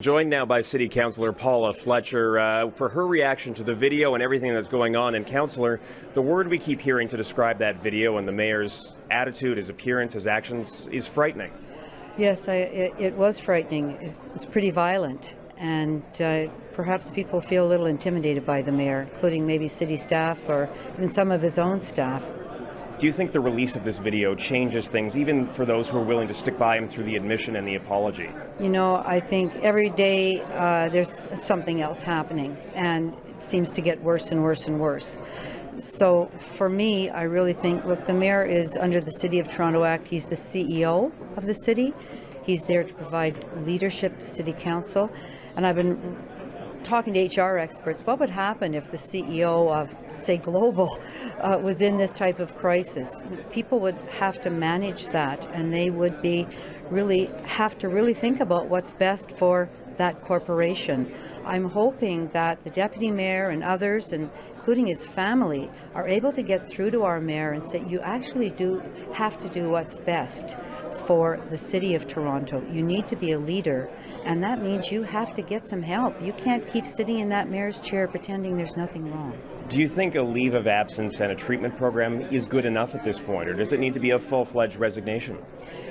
Joined now by City Councillor Paula Fletcher for her reaction to the video and everything that's going on. And Councillor, the word we keep hearing to describe that video and the mayor's attitude, his appearance, his actions is frightening. Yes, it was frightening. It was pretty violent, and perhaps people feel a little intimidated by the mayor, including maybe city staff or even some of his own staff. Do you think the release of this video changes things, even for those who are willing to stick by him through the admission and the apology? You know, I think every day there's something else happening, and it seems to get worse and worse and worse. So for me, I really think, look, the mayor is under the City of Toronto Act. He's the CEO of the city. He's there to provide leadership to City Council. And I've been talking to HR experts. What would happen if the CEO of, say, Global was in this type of crisis? People would have to manage that, and they would have to really think about what's best for that corporation. I'm hoping that the deputy mayor and others, and including his family, are able to get through to our mayor and say, you actually do have to do what's best for the City of Toronto. You need to be a leader, and that means you have to get some help. You can't keep sitting in that mayor's chair pretending there's nothing wrong. Do you think a leave of absence and a treatment program is good enough at this point, or does it need to be a full-fledged resignation?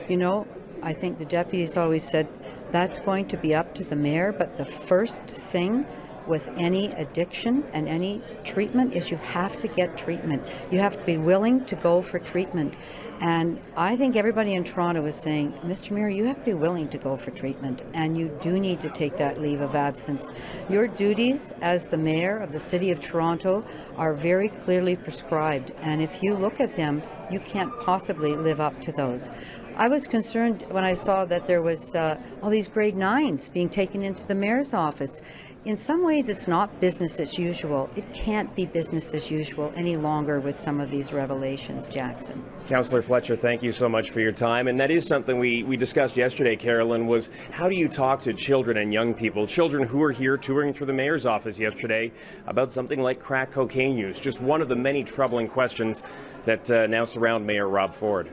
You know, I think the deputies always said that's going to be up to the mayor, but the first thing with any addiction and any treatment is you have to get treatment. You have to be willing to go for treatment. And I think everybody in Toronto is saying, Mr. Mayor, you have to be willing to go for treatment, and you do need to take that leave of absence. Your duties as the mayor of the City of Toronto are very clearly prescribed, and if you look at them, you can't possibly live up to those. I was concerned when I saw that there was all these grade 9s being taken into the mayor's office. In some ways, it's not business as usual. It can't be business as usual any longer with some of these revelations, Jackson. Councillor Fletcher, thank you so much for your time. And that is something we discussed yesterday, Carolyn, was how do you talk to children and young people, children who are here touring through the mayor's office yesterday about something like crack cocaine use, just one of the many troubling questions that now surround Mayor Rob Ford.